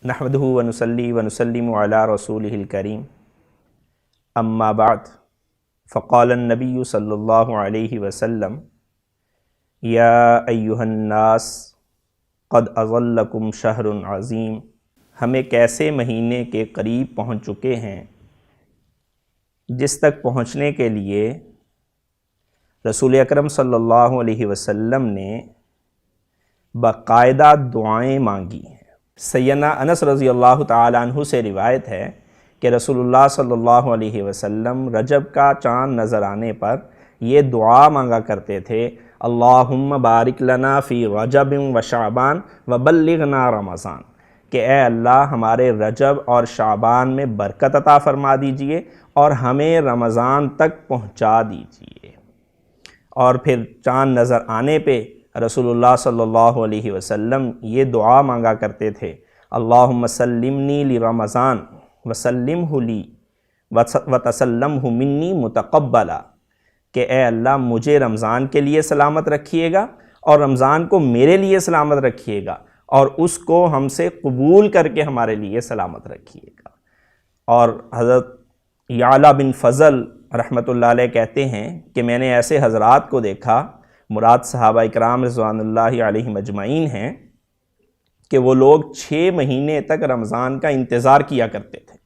نحمدہ ونصلی ونسلم علی رسولہ الکریم اما بعد فقال النبی صلی اللہ علیہ وسلم یا ایہا الناس قد اظلکم شہر عظیم۔ ہم ایک ایسے مہینے کے قریب پہنچ چکے ہیں جس تک پہنچنے کے لیے رسول اکرم صلی اللہ علیہ وسلم نے باقاعدہ دعائیں مانگی ہیں۔ سیدنا انس رضی اللہ تعالیٰ عنہ سے روایت ہے کہ رسول اللہ صلی اللہ علیہ وسلم رجب کا چاند نظر آنے پر یہ دعا مانگا کرتے تھے، اللہم بارک لنا فی رجب و شعبان وبلغنا رمضان، کہ اے اللہ ہمارے رجب اور شعبان میں برکت عطا فرما دیجئے اور ہمیں رمضان تک پہنچا دیجئے۔ اور پھر چاند نظر آنے پہ رسول اللہ صلی اللہ علیہ وسلم یہ دعا مانگا کرتے تھے، اللہم سلمنی لرمضان وسلمہ لی وتسلمہ منی متقبلا، کہ اے اللہ مجھے رمضان کے لیے سلامت رکھیے گا اور رمضان کو میرے لیے سلامت رکھیے گا اور اس کو ہم سے قبول کر کے ہمارے لیے سلامت رکھیے گا۔ اور حضرت یعلا بن فضل رحمۃ اللہ علیہ کہتے ہیں کہ میں نے ایسے حضرات کو دیکھا، مراد صحابہ اکرام رضوان اللہ علیہم اجمعین ہیں، کہ وہ لوگ 6 مہینے تک رمضان کا انتظار کیا کرتے تھے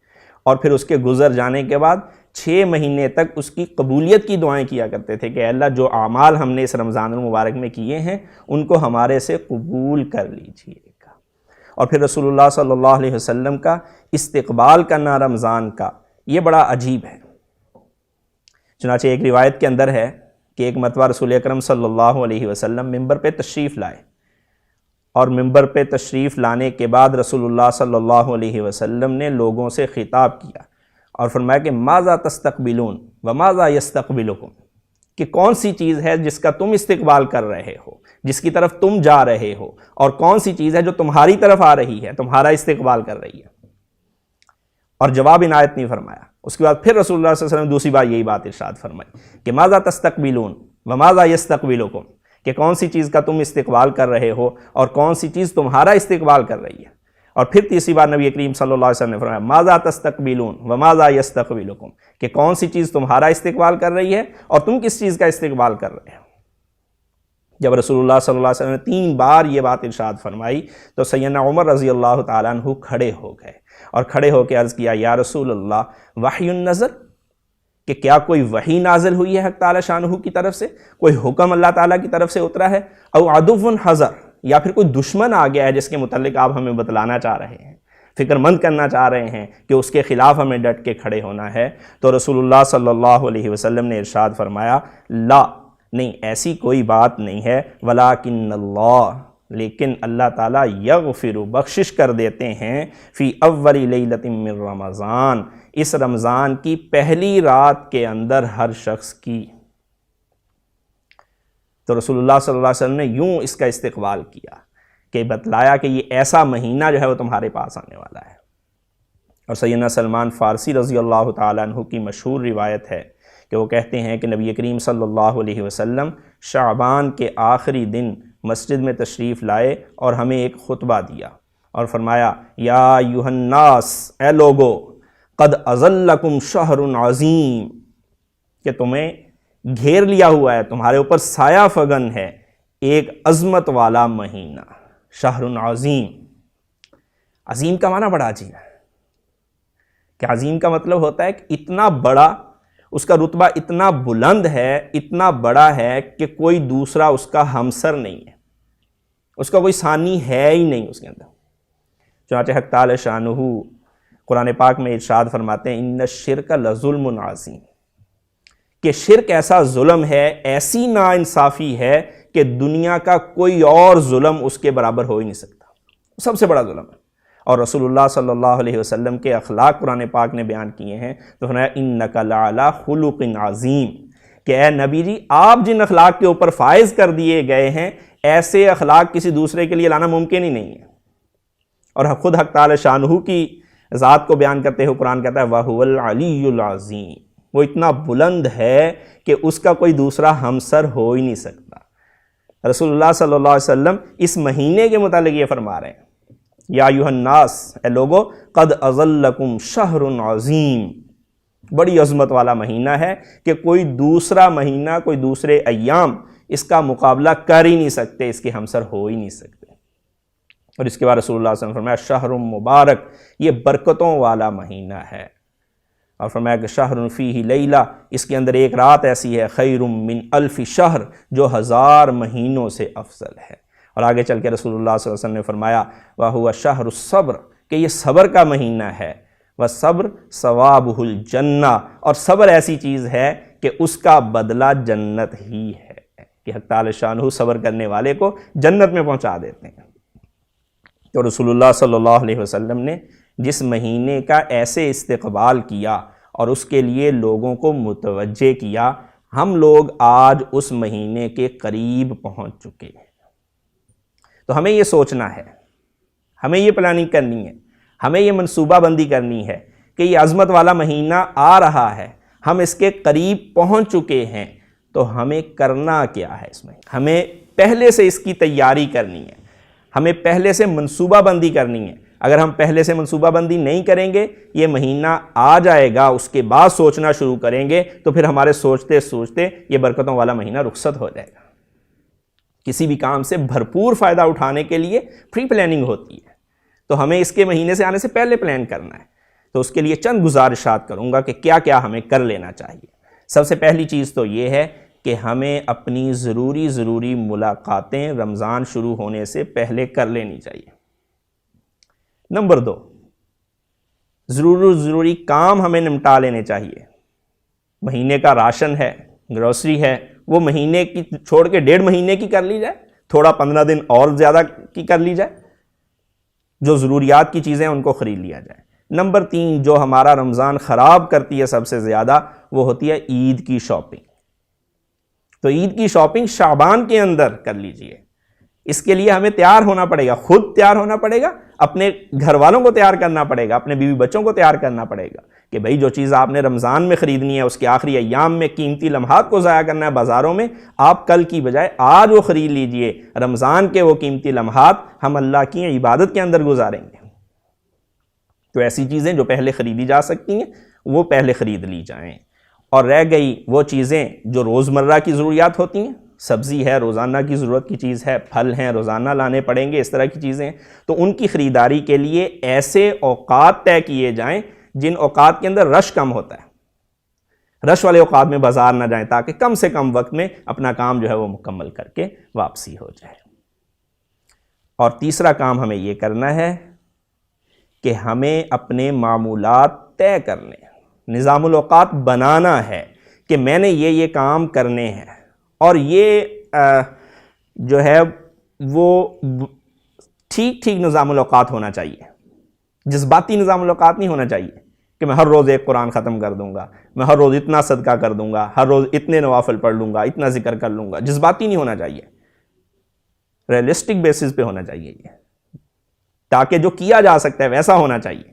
اور پھر اس کے گزر جانے کے بعد 6 مہینے تک اس کی قبولیت کی دعائیں کیا کرتے تھے کہ اے اللہ جو اعمال ہم نے اس رمضان المبارک میں کیے ہیں ان کو ہمارے سے قبول کر لیجئے گا۔ اور پھر رسول اللہ صلی اللہ علیہ وسلم کا استقبال کرنا رمضان کا یہ بڑا عجیب ہے۔ چنانچہ ایک روایت کے اندر ہے کہ ایک مرتبہ رسول اکرم صلی اللہ علیہ وسلم ممبر پہ تشریف لائے اور ممبر پہ تشریف لانے کے بعد رسول اللہ صلی اللہ علیہ وسلم نے لوگوں سے خطاب کیا اور فرمایا کہ ماذا تستقبلون وماذا یستقبلکم، کہ کون سی چیز ہے جس کا تم استقبال کر رہے ہو، جس کی طرف تم جا رہے ہو، اور کون سی چیز ہے جو تمہاری طرف آ رہی ہے، تمہارا استقبال کر رہی ہے۔ اور جواب عنایت نہیں فرمایا۔ اس کے بعد پھر رسول اللہ صلی اللہ علیہ وسلم نے دوسری بار یہی بات ارشاد فرمائی کہ ماذا تستقبلون وماذا یستقبلکم، کہ کون سی چیز کا تم استقبال کر رہے ہو اور کون سی چیز تمہارا استقبال کر رہی ہے۔ اور پھر تیسری بار نبی کریم صلی اللہ علیہ وسلم نے فرمایا ماذا تستقبلون وماذا یستقبلکم، کہ کون سی چیز تمہارا استقبال کر رہی ہے اور تم کس چیز کا استقبال کر رہے ہو۔ جب رسول اللہ صلی اللہ علیہ وسلم نے 3 بار یہ بات ارشاد فرمائی تو سیدنا عمر رضی اللہ تعالیٰ عنہ کھڑے ہو گئے اور کھڑے ہو کے عرض کیا یا رسول اللہ وحی نزل، کہ کیا کوئی وحی نازل ہوئی ہے حق تعالی شانہ کی طرف سے، کوئی حکم اللہ تعالیٰ کی طرف سے اترا ہے، او عدو حذر، یا پھر کوئی دشمن آ گیا ہے جس کے متعلق آپ ہمیں بتلانا چاہ رہے ہیں، فکر مند کرنا چاہ رہے ہیں کہ اس کے خلاف ہمیں ڈٹ کے کھڑے ہونا ہے۔ تو رسول اللہ صلی اللہ علیہ وسلم نے ارشاد فرمایا لا، نہیں ایسی کوئی بات نہیں ہے، ولیکن اللہ، لیکن اللہ تعالیٰ یغفر، بخشش کر دیتے ہیں، فی اول لیلۃ من رمضان، اس رمضان کی پہلی رات کے اندر ہر شخص کی۔ تو رسول اللہ صلی اللہ علیہ وسلم نے یوں اس کا استقبال کیا کہ بتلایا کہ یہ ایسا مہینہ جو ہے وہ تمہارے پاس آنے والا ہے۔ اور سیدنا سلمان فارسی رضی اللہ تعالیٰ عنہ کی مشہور روایت ہے کہ وہ کہتے ہیں کہ نبی کریم صلی اللہ علیہ وسلم شعبان کے آخری دن مسجد میں تشریف لائے اور ہمیں ایک خطبہ دیا اور فرمایا یا ایھا الناس، اے لوگو، قد اظلکم شہر عظیم، کہ تمہیں گھیر لیا ہوا ہے، تمہارے اوپر سایہ فگن ہے ایک عظمت والا مہینہ، شہر عظیم۔ عظیم کا معنی بڑا عجیب ہے کہ عظیم کا مطلب ہوتا ہے کہ اتنا بڑا، اس کا رتبہ اتنا بلند ہے، اتنا بڑا ہے کہ کوئی دوسرا اس کا ہمسر نہیں ہے، اس کا کوئی ثانی ہے ہی نہیں اس کے اندر۔ چنانچہ حق تعالی شانہ قرآن پاک میں ارشاد فرماتے ہیں ان الشرک لظلم عظیم، کہ شرک ایسا ظلم ہے، ایسی ناانصافی ہے کہ دنیا کا کوئی اور ظلم اس کے برابر ہو ہی نہیں سکتا، سب سے بڑا ظلم ہے۔ اور رسول اللہ صلی اللہ علیہ وسلم کے اخلاق قرآن پاک نے بیان کیے ہیں تو فرمایا انک لعلی خلق عظیم، کہ اے نبی جی آپ جن اخلاق کے اوپر فائز کر دیے گئے ہیں ایسے اخلاق کسی دوسرے کے لیے لانا ممکن ہی نہیں ہے۔ اور خود حق تعالی شانہ کی ذات کو بیان کرتے ہوئے قرآن کہتا ہے وَهُوَ الْعَلِيُّ الْعَظِيمُ، وہ اتنا بلند ہے کہ اس کا کوئی دوسرا ہمسر ہو ہی نہیں سکتا۔ رسول اللہ صلی اللہ علیہ وسلم اس مہینے کے متعلق یہ فرما رہے ہیں یا ایھا الناس، اے لوگو، قد اظلکم شہر عظیم، بڑی عظمت والا مہینہ ہے کہ کوئی دوسرا مہینہ، کوئی دوسرے ایام اس کا مقابلہ کر ہی نہیں سکتے، اس کے ہمسر ہو ہی نہیں سکتے۔ اور اس کے بعد رسول اللہ صلی اللہ علیہ وسلم نے فرمایا شہر مبارک، یہ برکتوں والا مہینہ ہے، اور فرمایا کہ شہر فیہ لیلہ، اس کے اندر ایک رات ایسی ہے خیر من الف شہر، جو 1000 مہینوں سے افضل ہے۔ اور آگے چل کے رسول اللہ صلی اللہ علیہ وسلم نے فرمایا وَهُوَ شَهْرُ الصَّبْرِ، کہ یہ صبر کا مہینہ ہے، وَالصَّبْرُ ثَوَابُهُ الْجَنَّةُ، اور صبر ایسی چیز ہے کہ اس کا بدلہ جنت ہی ہے، کہ حق تعالی شانہ صبر کرنے والے کو جنت میں پہنچا دیتے ہیں۔ تو رسول اللہ صلی اللہ علیہ وسلم نے جس مہینے کا ایسے استقبال کیا اور اس کے لیے لوگوں کو متوجہ کیا، ہم لوگ آج اس مہینے کے قریب پہنچ چکے ہیں۔ تو ہمیں یہ سوچنا ہے، ہمیں یہ پلاننگ کرنی ہے، ہمیں یہ منصوبہ بندی کرنی ہے کہ یہ عظمت والا مہینہ آ رہا ہے، ہم اس کے قریب پہنچ چکے ہیں، تو ہمیں کرنا کیا ہے؟ اس میں ہمیں پہلے سے اس کی تیاری کرنی ہے، ہمیں پہلے سے منصوبہ بندی کرنی ہے۔ اگر ہم پہلے سے منصوبہ بندی نہیں کریں گے، یہ مہینہ آ جائے گا، اس کے بعد سوچنا شروع کریں گے، تو پھر ہمارے سوچتے سوچتے یہ برکتوں والا مہینہ رخصت ہو جائے گا۔ کسی بھی کام سے بھرپور فائدہ اٹھانے کے لیے پری پلاننگ ہوتی ہے، تو ہمیں اس کے مہینے سے آنے سے پہلے پلان کرنا ہے۔ تو اس کے لیے چند گزارشات کروں گا کہ کیا کیا ہمیں کر لینا چاہیے۔ سب سے پہلی چیز تو یہ ہے کہ ہمیں اپنی ضروری ملاقاتیں رمضان شروع ہونے سے پہلے کر لینی چاہیے۔ نمبر 2، ضروری کام ہمیں نمٹا لینے چاہیے۔ مہینے کا راشن ہے، گروسری ہے، وہ مہینے کی چھوڑ کے 1.5 مہینے کی کر لی جائے، تھوڑا 15 دن اور زیادہ کی کر لی جائے، جو ضروریات کی چیزیں ان کو خرید لیا جائے۔ نمبر 3، جو ہمارا رمضان خراب کرتی ہے سب سے زیادہ، وہ ہوتی ہے عید کی شاپنگ۔ تو عید کی شاپنگ شعبان کے اندر کر لیجئے۔ اس کے لیے ہمیں تیار ہونا پڑے گا، خود تیار ہونا پڑے گا، اپنے گھر والوں کو تیار کرنا پڑے گا، اپنے بیوی بچوں کو تیار کرنا پڑے گا کہ بھئی جو چیز آپ نے رمضان میں خریدنی ہے، اس کے آخری ایام میں قیمتی لمحات کو ضائع کرنا ہے بازاروں میں، آپ کل کی بجائے آج وہ خرید لیجئے۔ رمضان کے وہ قیمتی لمحات ہم اللہ کی عبادت کے اندر گزاریں گے۔ تو ایسی چیزیں جو پہلے خریدی جا سکتی ہیں، وہ پہلے خرید لی جائیں۔ اور رہ گئی وہ چیزیں جو روزمرہ کی ضروریات ہوتی ہیں، سبزی ہے، روزانہ کی ضرورت کی چیز ہے، پھل ہیں، روزانہ لانے پڑیں گے، اس طرح کی چیزیں، تو ان کی خریداری کے لیے ایسے اوقات طے کیے جائیں جن اوقات کے اندر رش کم ہوتا ہے۔ رش والے اوقات میں بازار نہ جائیں تاکہ کم سے کم وقت میں اپنا کام جو ہے وہ مکمل کر کے واپسی ہو جائے۔ اور تیسرا کام ہمیں یہ کرنا ہے کہ ہمیں اپنے معمولات طے کرنے، نظام الاوقات بنانا ہے کہ میں نے یہ کام کرنے ہیں، اور یہ جو ہے وہ ٹھیک نظام الاوقات ہونا چاہیے، جذباتی نظام الاوقات نہیں ہونا چاہیے کہ میں ہر روز ایک قرآن ختم کر دوں گا، میں ہر روز اتنا صدقہ کر دوں گا، ہر روز اتنے نوافل پڑھ لوں گا، اتنا ذکر کر لوں گا۔ جذباتی نہیں ہونا چاہیے، ریئلسٹک بیسس پہ ہونا چاہیے یہ، تاکہ جو کیا جا سکتا ہے ویسا ہونا چاہیے،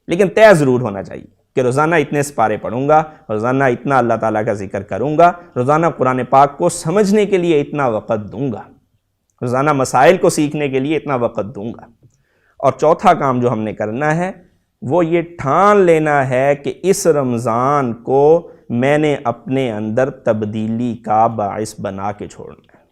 لیکن طے ضرور ہونا چاہیے کہ روزانہ اتنے سپارے پڑھوں گا، روزانہ اتنا اللہ تعالیٰ کا ذکر کروں گا، روزانہ قرآن پاک کو سمجھنے کے لیے اتنا وقت دوں گا، روزانہ مسائل کو سیکھنے کے لیے اتنا وقت دوں گا۔ اور چوتھا کام جو ہم نے کرنا ہے وہ یہ ٹھان لینا ہے کہ اس رمضان کو میں نے اپنے اندر تبدیلی کا باعث بنا کے چھوڑنا ہے،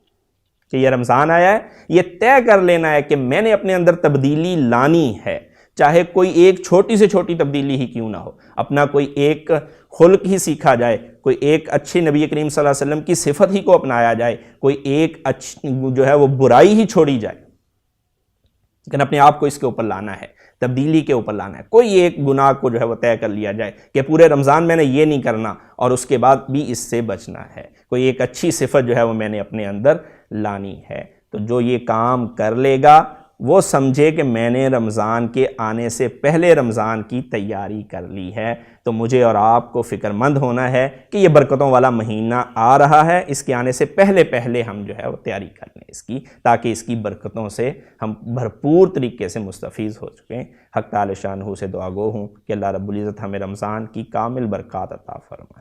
کہ یہ رمضان آیا ہے، یہ طے کر لینا ہے کہ میں نے اپنے اندر تبدیلی لانی ہے، چاہے کوئی ایک چھوٹی سے چھوٹی تبدیلی ہی کیوں نہ ہو، اپنا کوئی ایک خلق ہی سیکھا جائے، کوئی ایک اچھی نبی کریم صلی اللہ علیہ وسلم کی صفت ہی کو اپنایا جائے، کوئی ایک جو ہے وہ برائی ہی چھوڑی جائے، لیکن اپنے آپ کو اس کے اوپر لانا ہے، تبدیلی کے اوپر لانا ہے۔ کوئی ایک گناہ کو جو ہے وہ طے کر لیا جائے کہ پورے رمضان میں نے یہ نہیں کرنا اور اس کے بعد بھی اس سے بچنا ہے، کوئی ایک اچھی صفت جو ہے وہ میں نے اپنے اندر لانی ہے۔ تو جو یہ کام کر لے گا وہ سمجھے کہ میں نے رمضان کے آنے سے پہلے رمضان کی تیاری کر لی ہے۔ تو مجھے اور آپ کو فکر مند ہونا ہے کہ یہ برکتوں والا مہینہ آ رہا ہے، اس کے آنے سے پہلے ہم جو ہے وہ تیاری کر لیں اس کی، تاکہ اس کی برکتوں سے ہم بھرپور طریقے سے مستفیض ہو چکیں۔ حق تعالی شانہ سے دعا گو ہوں کہ اللہ رب العزت ہمیں رمضان کی کامل برکات عطا فرمائے۔